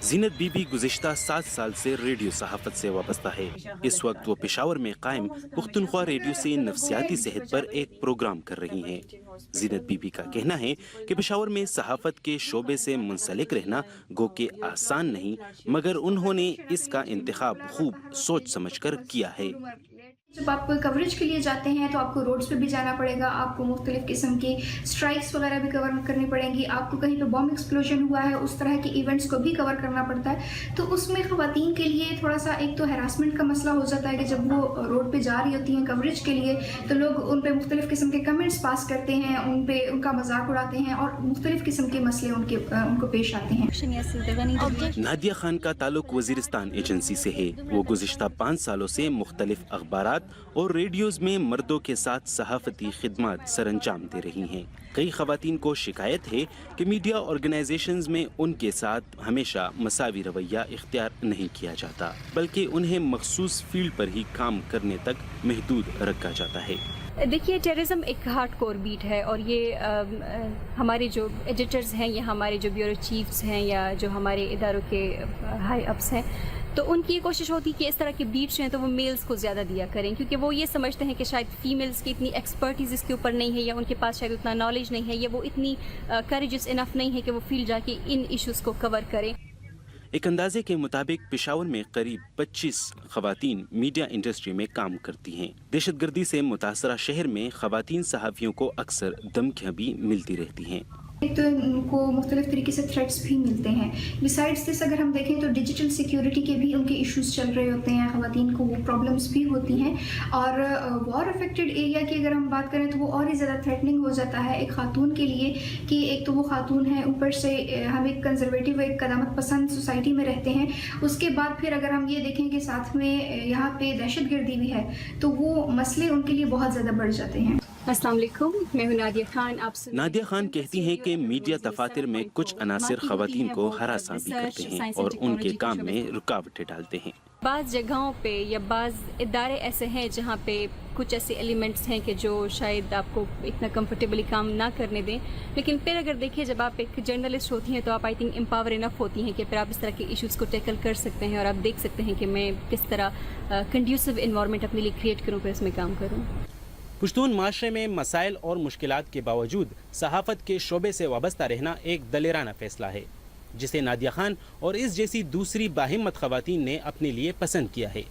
Zeenat be be گزشتہ 7 سال سے ریڈیو صحافت سے وابستہ ہے۔ اس وقت وہ پشاور میں قائم پختونخوا ریڈیو سے نفسیاتی صحت پر ایک پروگرام کر رہی ہیں۔ زینت بی بی کا کہنا ہے کہ پشاور میں صحافت کے شعبے سے منسلک رہنا گو کہ آسان نہیں، مگر انہوں نے اس کا انتخاب خوب سوچ سمجھ کر کیا ہے۔ جب آپ کوریج کے لیے جاتے ہیں تو آپ کو روڈز پہ بھی جانا پڑے گا، آپ کو مختلف قسم کی اسٹرائکس وغیرہ بھی کور کرنی پڑیں گی، آپ کو کہیں پہ بم ایکسپلوژن ہوا ہے اس طرح کے ایونٹس کو بھی کور کرنا پڑتا ہے۔ تو اس میں خواتین کے لیے تھوڑا سا ایک تو ہراسمنٹ کا مسئلہ ہو جاتا ہے کہ جب وہ روڈ پہ جا رہی ہوتی ہیں کوریج کے لیے تو لوگ ان پہ مختلف قسم کے کمنٹس پاس کرتے ہیں، ان پہ ان کا مذاق اڑاتے ہیں اور مختلف قسم کے مسئلے ان کو پیش آتے ہیں۔ نادیہ خان کا تعلق وزیرستان ایجنسی سے ہے۔ وہ گزشتہ 5 سالوں سے مختلف اخبارات اور ریڈیوز میں مردوں کے ساتھ صحافتی خدمات سر انجام دے رہی ہیں۔ کئی خواتین کو شکایت ہے کہ میڈیا آرگنائزیشنز میں ان کے ساتھ ہمیشہ مساوی رویہ اختیار نہیں کیا جاتا، بلکہ انہیں مخصوص فیلڈ پر ہی کام کرنے تک محدود رکھا جاتا ہے۔ دیکھیے، ٹیررزم ایک ہارڈ کور بیٹ ہے اور یہ ہمارے جو ایڈیٹرز ہیں یا ہمارے جو بیورو چیفز ہیں یا جو ہمارے اداروں کے ہائی اپس ہیں، تو ان کی یہ کوشش ہوتی ہے کہ اس طرح کے بیٹس ہیں تو وہ میلز کو زیادہ دیا کریں، کیونکہ وہ یہ سمجھتے ہیں کہ شاید فیمیلز کی اتنی ایکسپرٹیز اس کے اوپر نہیں ہے یا ان کے پاس شاید اتنا نالج نہیں ہے یا وہ اتنی کریجس انف نہیں ہے کہ وہ فیلڈ جا کے ان ایشوز کو کور کریں۔ ایک اندازے کے مطابق پشاور میں قریب 25 خواتین میڈیا انڈسٹری میں کام کرتی ہیں۔ دہشت گردی سے متاثرہ شہر میں خواتین صحافیوں کو اکثر دھمکیاں بھی ملتی رہتی ہیں۔ ایک تو ان کو مختلف طریقے سے تھریٹس بھی ملتے ہیں۔ بسائڈس دس اگر ہم دیکھیں تو ڈیجیٹل سیکیورٹی کے بھی ان کے ایشوز چل رہے ہوتے ہیں، خواتین کو وہ پرابلمس بھی ہوتی ہیں، اور وار افیکٹڈ ایریا کی اگر ہم بات کریں تو وہ اور ہی زیادہ تھریٹننگ ہو جاتا ہے ایک خاتون کے لیے، کہ ایک تو وہ خاتون ہے، اوپر سے ہم ایک کنزرویٹو ایک قدامت پسند سوسائٹی میں رہتے ہیں، اس کے بعد پھر اگر ہم یہ دیکھیں کہ ساتھ میں یہاں پہ دہشت گردی بھی ہے تو وہ مسئلے ان کے لیے بہت زیادہ بڑھ جاتے ہیں۔ السلام علیکم، میں ہوں نادیہ خان۔ نادیہ خان کہتی ہیں کہ میڈیا دفاتر میں کچھ عناصر خواتین کو ہراساں بھی کرتے ہیں اور ان کے کام میں رکاوٹیں ڈالتے ہیں۔ بعض جگہوں پہ یا بعض ادارے ایسے ہیں جہاں پہ کچھ ایسے ایلیمنٹس ہیں کہ جو شاید آپ کو اتنا کمفرٹیبلی کام نہ کرنے دیں، لیکن پھر اگر دیکھیں جب آپ ایک جرنلسٹ ہوتی ہیں تو آپ آئی تھنک امپاور انف ہوتی ہیں کہ پھر آپ اس طرح کے ایشوز کو ٹیکل کر سکتے ہیں اور آپ دیکھ سکتے ہیں کہ میں کس طرح کنڈیوسو انوائرمنٹ اپنے لیے کریٹ کروں، پھر اس میں کام کروں۔ پشتون معاشرے میں مسائل اور مشکلات کے باوجود صحافت کے شعبے سے وابستہ رہنا ایک دلیرانہ فیصلہ ہے، جسے نادیہ خان اور اس جیسی دوسری باہمت خواتین نے اپنے لیے پسند کیا ہے۔